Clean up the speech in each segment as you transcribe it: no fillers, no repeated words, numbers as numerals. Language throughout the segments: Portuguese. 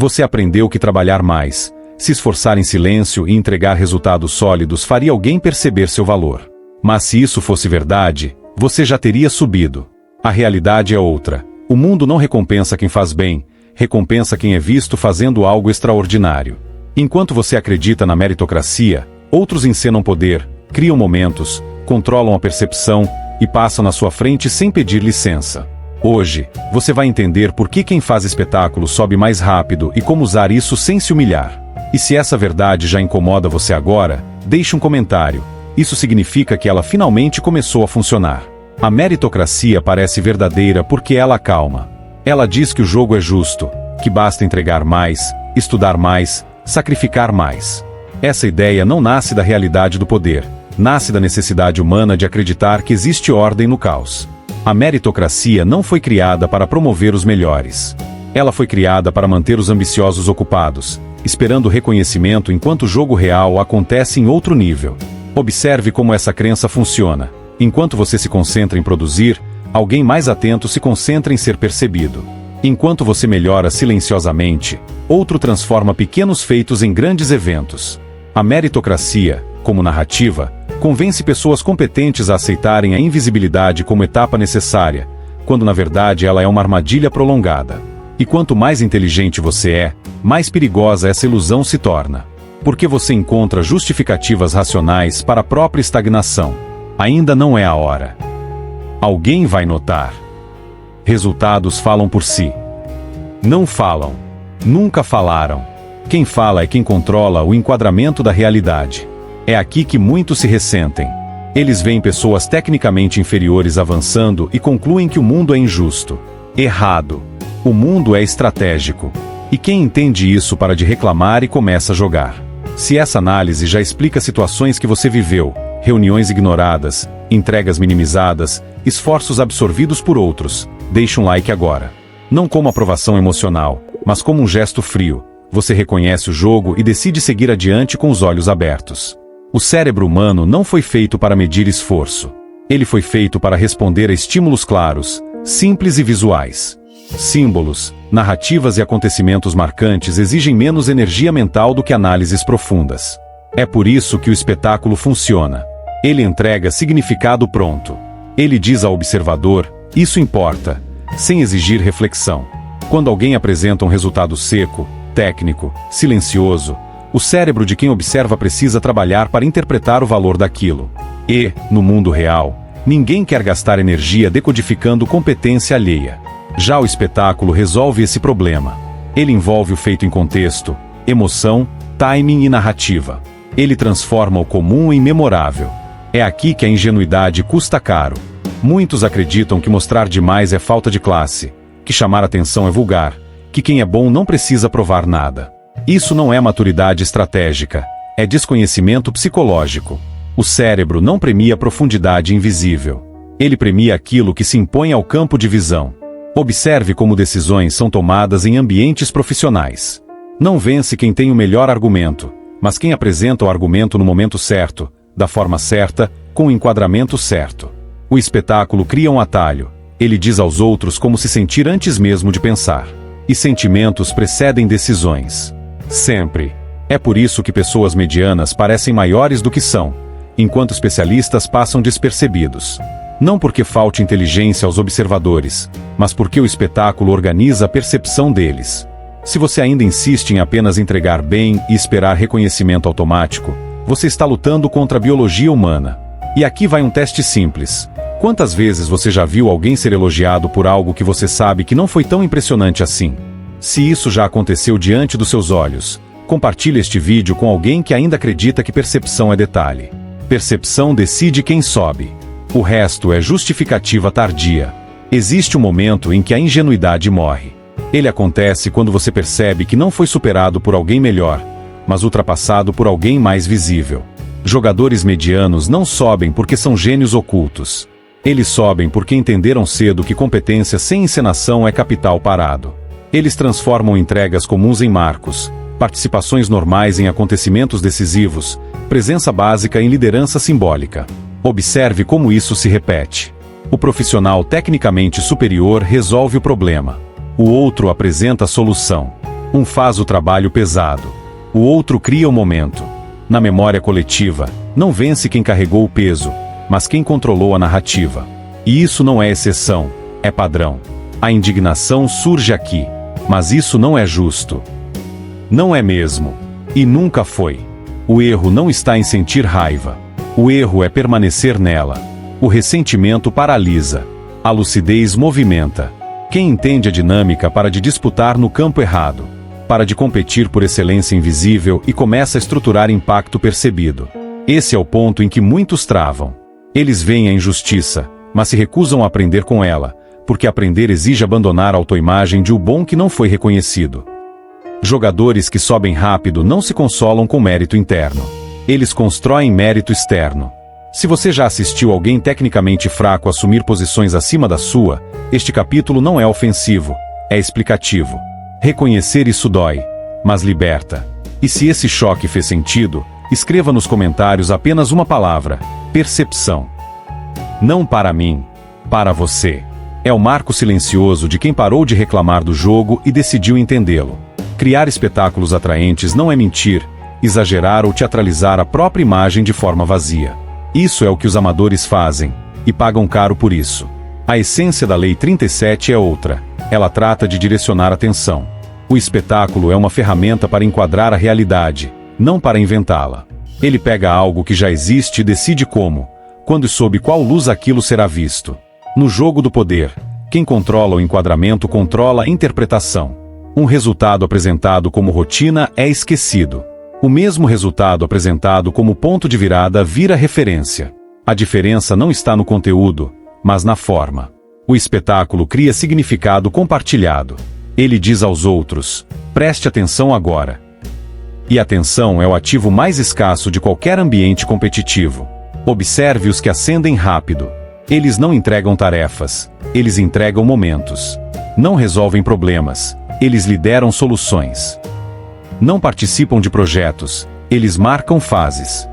Você aprendeu que trabalhar mais, se esforçar em silêncio e entregar resultados sólidos faria alguém perceber seu valor. Mas se isso fosse verdade, você já teria subido. A realidade é outra. O mundo não recompensa quem faz bem, recompensa quem é visto fazendo algo extraordinário. Enquanto você acredita na meritocracia, outros encenam poder, criam momentos, controlam a percepção e passam na sua frente sem pedir licença. Hoje, você vai entender por que quem faz espetáculo sobe mais rápido e como usar isso sem se humilhar. E se essa verdade já incomoda você agora, deixe um comentário. Isso significa que ela finalmente começou a funcionar. A meritocracia parece verdadeira porque ela acalma. Ela diz que o jogo é justo, que basta entregar mais, estudar mais, sacrificar mais. Essa ideia não nasce da realidade do poder, nasce da necessidade humana de acreditar que existe ordem no caos. A meritocracia não foi criada para promover os melhores. Ela foi criada para manter os ambiciosos ocupados, esperando reconhecimento enquanto o jogo real acontece em outro nível. Observe como essa crença funciona. Enquanto você se concentra em produzir, alguém mais atento se concentra em ser percebido. Enquanto você melhora silenciosamente, outro transforma pequenos feitos em grandes eventos. A meritocracia, como narrativa, convence pessoas competentes a aceitarem a invisibilidade como etapa necessária, quando na verdade ela é uma armadilha prolongada. E quanto mais inteligente você é, mais perigosa essa ilusão se torna. Porque você encontra justificativas racionais para a própria estagnação. Ainda não é a hora. Alguém vai notar. Resultados falam por si. Não falam. Nunca falaram. Quem fala é quem controla o enquadramento da realidade. É aqui que muitos se ressentem. Eles veem pessoas tecnicamente inferiores avançando e concluem que o mundo é injusto. Errado. O mundo é estratégico. E quem entende isso para de reclamar e começa a jogar. Se essa análise já explica situações que você viveu, reuniões ignoradas, entregas minimizadas, esforços absorvidos por outros, deixe um like agora. Não como aprovação emocional, mas como um gesto frio. Você reconhece o jogo e decide seguir adiante com os olhos abertos. O cérebro humano não foi feito para medir esforço. Ele foi feito para responder a estímulos claros, simples e visuais. Símbolos, narrativas e acontecimentos marcantes exigem menos energia mental do que análises profundas. É por isso que o espetáculo funciona. Ele entrega significado pronto. Ele diz ao observador, isso importa, sem exigir reflexão. Quando alguém apresenta um resultado seco, técnico, silencioso, o cérebro de quem observa precisa trabalhar para interpretar o valor daquilo. E, no mundo real, ninguém quer gastar energia decodificando competência alheia. Já o espetáculo resolve esse problema. Ele envolve o feito em contexto, emoção, timing e narrativa. Ele transforma o comum em memorável. É aqui que a ingenuidade custa caro. Muitos acreditam que mostrar demais é falta de classe, que chamar atenção é vulgar, que quem é bom não precisa provar nada. Isso não é maturidade estratégica, é desconhecimento psicológico. O cérebro não premia profundidade invisível. Ele premia aquilo que se impõe ao campo de visão. Observe como decisões são tomadas em ambientes profissionais. Não vence quem tem o melhor argumento, mas quem apresenta o argumento no momento certo, da forma certa, com o enquadramento certo. O espetáculo cria um atalho. Ele diz aos outros como se sentir antes mesmo de pensar. E sentimentos precedem decisões. Sempre. É por isso que pessoas medianas parecem maiores do que são, enquanto especialistas passam despercebidos. Não porque falte inteligência aos observadores, mas porque o espetáculo organiza a percepção deles. Se você ainda insiste em apenas entregar bem e esperar reconhecimento automático, você está lutando contra a biologia humana. E aqui vai um teste simples. Quantas vezes você já viu alguém ser elogiado por algo que você sabe que não foi tão impressionante assim? Se isso já aconteceu diante dos seus olhos, compartilhe este vídeo com alguém que ainda acredita que percepção é detalhe. Percepção decide quem sobe. O resto é justificativa tardia. Existe um momento em que a ingenuidade morre. Ele acontece quando você percebe que não foi superado por alguém melhor, mas ultrapassado por alguém mais visível. Jogadores medianos não sobem porque são gênios ocultos. Eles sobem porque entenderam cedo que competência sem encenação é capital parado. Eles transformam entregas comuns em marcos, participações normais em acontecimentos decisivos, presença básica em liderança simbólica. Observe como isso se repete. O profissional tecnicamente superior resolve o problema. O outro apresenta a solução. Um faz o trabalho pesado. O outro cria o momento. Na memória coletiva, não vence quem carregou o peso, mas quem controlou a narrativa. E isso não é exceção, é padrão. A indignação surge aqui, mas isso não é justo. Não é mesmo. E nunca foi. O erro não está em sentir raiva. O erro é permanecer nela. O ressentimento paralisa. A lucidez movimenta. Quem entende a dinâmica para de disputar no campo errado, para de competir por excelência invisível e começa a estruturar impacto percebido. Esse é o ponto em que muitos travam. Eles veem a injustiça, mas se recusam a aprender com ela, porque aprender exige abandonar a autoimagem de o bom que não foi reconhecido. Jogadores que sobem rápido não se consolam com mérito interno. Eles constroem mérito externo. Se você já assistiu alguém tecnicamente fraco assumir posições acima da sua, este capítulo não é ofensivo, é explicativo. Reconhecer isso dói, mas liberta. E se esse choque fez sentido, escreva nos comentários apenas uma palavra: percepção. Não para mim, para você. É o marco silencioso de quem parou de reclamar do jogo e decidiu entendê-lo. Criar espetáculos atraentes não é mentir, exagerar ou teatralizar a própria imagem de forma vazia. Isso é o que os amadores fazem, e pagam caro por isso. A essência da Lei 37 é outra. Ela trata de direcionar atenção. O espetáculo é uma ferramenta para enquadrar a realidade, não para inventá-la. Ele pega algo que já existe e decide como, quando e sob qual luz aquilo será visto. No jogo do poder, quem controla o enquadramento controla a interpretação. Um resultado apresentado como rotina é esquecido. O mesmo resultado apresentado como ponto de virada vira referência. A diferença não está no conteúdo, mas na forma. O espetáculo cria significado compartilhado. Ele diz aos outros: preste atenção agora. E a atenção é o ativo mais escasso de qualquer ambiente competitivo. Observe os que ascendem rápido. Eles não entregam tarefas, eles entregam momentos. Não resolvem problemas, eles lideram soluções. Não participam de projetos, eles marcam fases.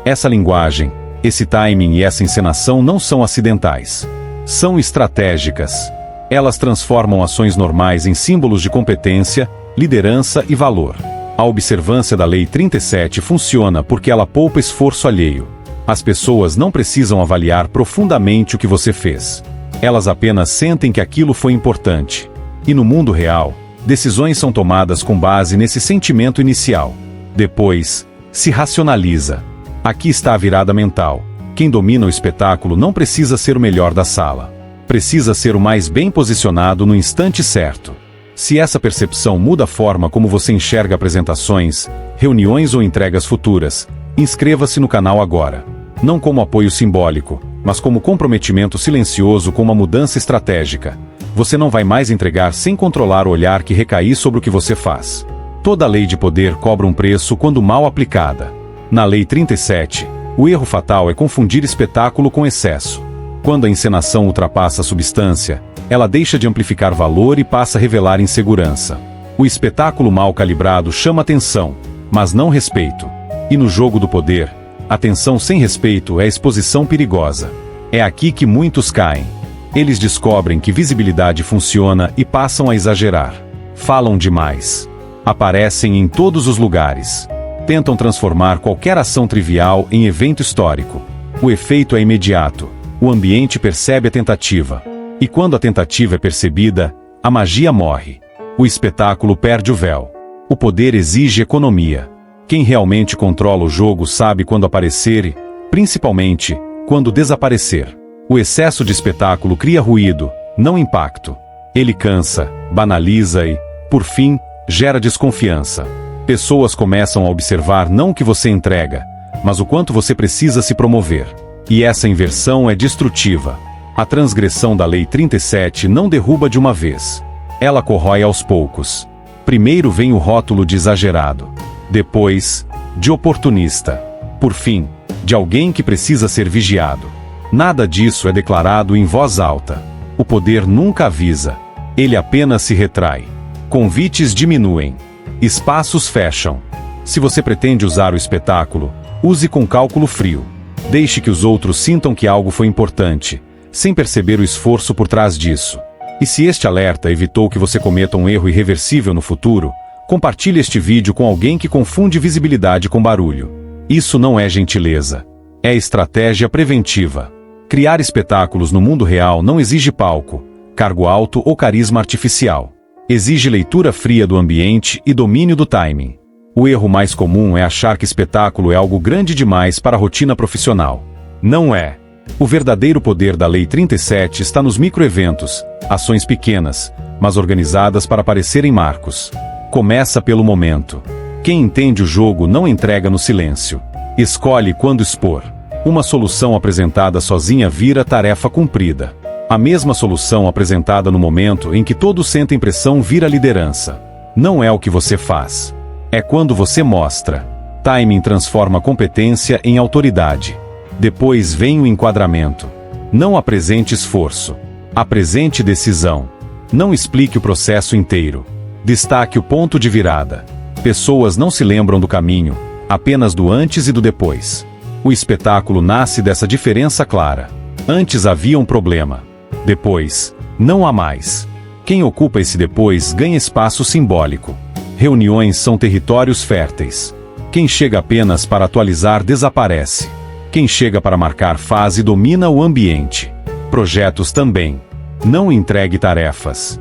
Essa linguagem, esse timing e essa encenação não são acidentais. São estratégicas. Elas transformam ações normais em símbolos de competência, liderança e valor. A observância da Lei 37 funciona porque ela poupa esforço alheio. As pessoas não precisam avaliar profundamente o que você fez. Elas apenas sentem que aquilo foi importante. E no mundo real, decisões são tomadas com base nesse sentimento inicial. Depois, se racionaliza. Aqui está a virada mental. Quem domina o espetáculo não precisa ser o melhor da sala. Precisa ser o mais bem posicionado no instante certo. Se essa percepção muda a forma como você enxerga apresentações, reuniões ou entregas futuras, inscreva-se no canal agora. Não como apoio simbólico, mas como comprometimento silencioso com uma mudança estratégica. Você não vai mais entregar sem controlar o olhar que recair sobre o que você faz. Toda lei de poder cobra um preço quando mal aplicada. Na Lei 37, o erro fatal é confundir espetáculo com excesso. Quando a encenação ultrapassa a substância, ela deixa de amplificar valor e passa a revelar insegurança. O espetáculo mal calibrado chama atenção, mas não respeito. E no jogo do poder, atenção sem respeito é exposição perigosa. É aqui que muitos caem. Eles descobrem que visibilidade funciona e passam a exagerar. Falam demais. Aparecem em todos os lugares. Tentam transformar qualquer ação trivial em evento histórico. O efeito é imediato. O ambiente percebe a tentativa. E quando a tentativa é percebida, a magia morre. O espetáculo perde o véu. O poder exige economia. Quem realmente controla o jogo sabe quando aparecer e, principalmente, quando desaparecer. O excesso de espetáculo cria ruído, não impacto. Ele cansa, banaliza e, por fim, gera desconfiança. Pessoas começam a observar não o que você entrega, mas o quanto você precisa se promover. E essa inversão é destrutiva. A transgressão da Lei 37 não derruba de uma vez. Ela corrói aos poucos. Primeiro vem o rótulo de exagerado. Depois, de oportunista. Por fim, de alguém que precisa ser vigiado. Nada disso é declarado em voz alta. O poder nunca avisa. Ele apenas se retrai. Convites diminuem. Espaços fecham. Se você pretende usar o espetáculo, use com cálculo frio. Deixe que os outros sintam que algo foi importante, sem perceber o esforço por trás disso. E se este alerta evitou que você cometa um erro irreversível no futuro, Compartilhe este vídeo com alguém que confunde visibilidade com barulho. Isso não é gentileza. É estratégia preventiva. Criar espetáculos no mundo real não exige palco, cargo alto ou carisma artificial. Exige leitura fria do ambiente e domínio do timing. O erro mais comum é achar que espetáculo é algo grande demais para a rotina profissional. Não é. O verdadeiro poder da Lei 37 está nos microeventos, ações pequenas, mas organizadas para parecerem marcos. Começa pelo momento. Quem entende o jogo não entrega no silêncio. Escolhe quando expor. Uma solução apresentada sozinha vira tarefa cumprida. A mesma solução apresentada no momento em que todos sentem pressão vira liderança. Não é o que você faz. É quando você mostra. Timing transforma competência em autoridade. Depois vem o enquadramento. Não apresente esforço. Apresente decisão. Não explique o processo inteiro. Destaque o ponto de virada. Pessoas não se lembram do caminho, apenas do antes e do depois. O espetáculo nasce dessa diferença clara. Antes havia um problema. Depois, não há mais. Quem ocupa esse depois ganha espaço simbólico. Reuniões são territórios férteis. Quem chega apenas para atualizar desaparece. Quem chega para marcar fase domina o ambiente. Projetos também. Não entregue tarefas.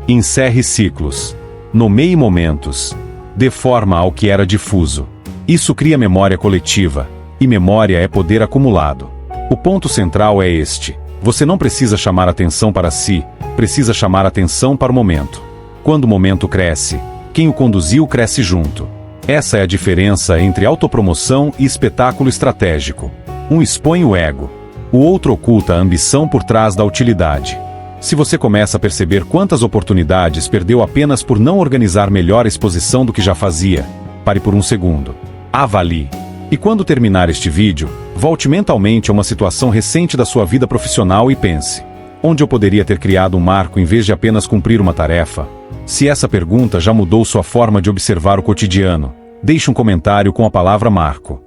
Encerre ciclos. Nomeie momentos. Dê forma ao que era difuso. Isso cria memória coletiva. E memória é poder acumulado. O ponto central é este. Você não precisa chamar atenção para si, precisa chamar atenção para o momento. Quando o momento cresce, quem o conduziu cresce junto. Essa é a diferença entre autopromoção e espetáculo estratégico. Um expõe o ego. O outro oculta a ambição por trás da utilidade. Se você começa a perceber quantas oportunidades perdeu apenas por não organizar melhor a exposição do que já fazia, pare por um segundo. Avalie. E quando terminar este vídeo, volte mentalmente a uma situação recente da sua vida profissional e pense: onde eu poderia ter criado um marco em vez de apenas cumprir uma tarefa? Se essa pergunta já mudou sua forma de observar o cotidiano, deixe um comentário com a palavra marco.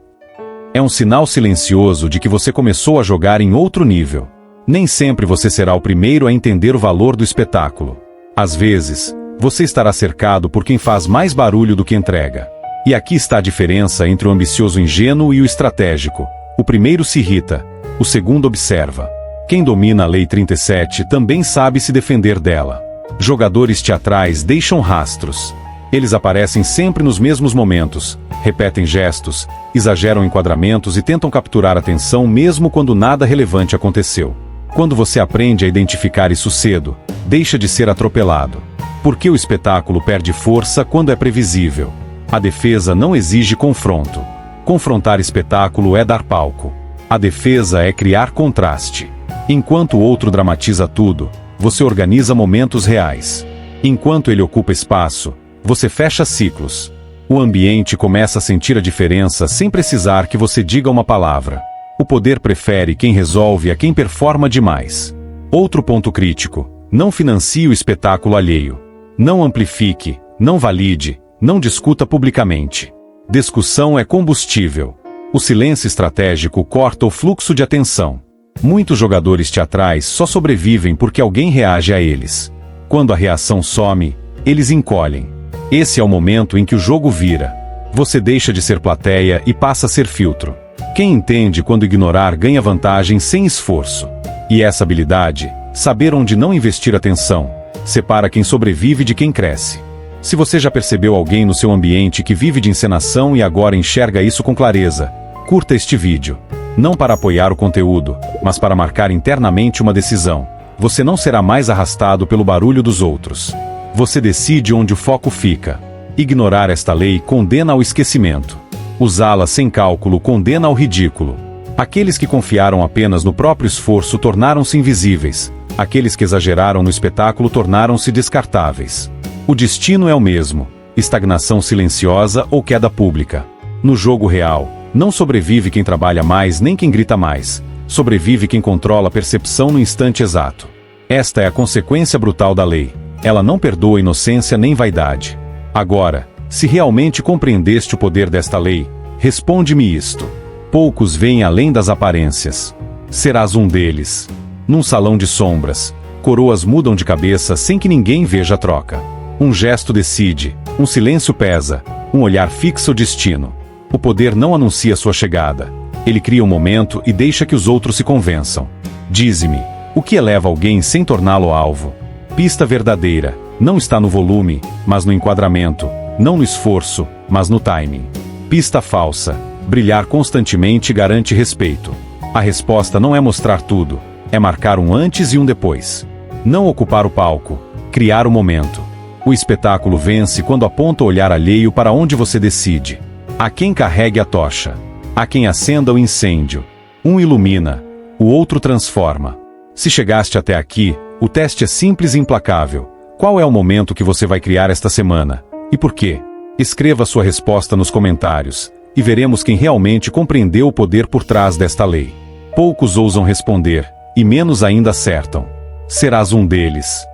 É um sinal silencioso de que você começou a jogar em outro nível. Nem sempre você será o primeiro a entender o valor do espetáculo. Às vezes, você estará cercado por quem faz mais barulho do que entrega. E aqui está a diferença entre o ambicioso ingênuo e o estratégico. O primeiro se irrita, o segundo observa. Quem domina a Lei 37 também sabe se defender dela. Jogadores teatrais deixam rastros. Eles aparecem sempre nos mesmos momentos, repetem gestos, exageram enquadramentos e tentam capturar a atenção mesmo quando nada relevante aconteceu. Quando você aprende a identificar isso cedo, deixa de ser atropelado. Porque o espetáculo perde força quando é previsível. A defesa não exige confronto. Confrontar espetáculo é dar palco. A defesa é criar contraste. Enquanto o outro dramatiza tudo, você organiza momentos reais. Enquanto ele ocupa espaço, você fecha ciclos. O ambiente começa a sentir a diferença sem precisar que você diga uma palavra. O poder prefere quem resolve a quem performa demais. Outro ponto crítico: não financie o espetáculo alheio. Não amplifique, não valide, não discuta publicamente. Discussão é combustível. O silêncio estratégico corta o fluxo de atenção. Muitos jogadores teatrais só sobrevivem porque alguém reage a eles. Quando a reação some, eles encolhem. Esse é o momento em que o jogo vira. Você deixa de ser plateia e passa a ser filtro. Quem entende quando ignorar ganha vantagem sem esforço. E essa habilidade, saber onde não investir atenção, separa quem sobrevive de quem cresce. Se você já percebeu alguém no seu ambiente que vive de encenação e agora enxerga isso com clareza, curta este vídeo. Não para apoiar o conteúdo, mas para marcar internamente uma decisão. Você não será mais arrastado pelo barulho dos outros. Você decide onde o foco fica. Ignorar esta lei condena ao esquecimento. Usá-la sem cálculo condena ao ridículo. Aqueles que confiaram apenas no próprio esforço tornaram-se invisíveis. Aqueles que exageraram no espetáculo tornaram-se descartáveis. O destino é o mesmo: estagnação silenciosa ou queda pública. No jogo real, não sobrevive quem trabalha mais nem quem grita mais. Sobrevive quem controla a percepção no instante exato. Esta é a consequência brutal da lei. Ela não perdoa inocência nem vaidade. Agora, se realmente compreendeste o poder desta lei, responde-me isto. Poucos veem além das aparências. Serás um deles. Num salão de sombras, coroas mudam de cabeça sem que ninguém veja a troca. Um gesto decide, Um silêncio pesa, um olhar fixa o destino. O poder não anuncia sua chegada. Ele cria um momento e deixa que os outros se convençam. Dize-me, o que eleva alguém sem torná-lo alvo? Pista verdadeira, não está no volume, mas no enquadramento, não no esforço, mas no timing. Pista falsa, brilhar constantemente garante respeito. A resposta não é mostrar tudo, é marcar um antes e um depois. Não ocupar o palco, criar o momento. O espetáculo vence quando aponta o olhar alheio para onde você decide. Há quem carregue a tocha. Há quem acenda o incêndio. Um ilumina, o outro transforma. Se chegaste até aqui, o teste é simples e implacável. Qual é o momento que você vai criar esta semana? E por quê? Escreva sua resposta nos comentários, e veremos quem realmente compreendeu o poder por trás desta lei. Poucos ousam responder, e menos ainda acertam. Serás um deles.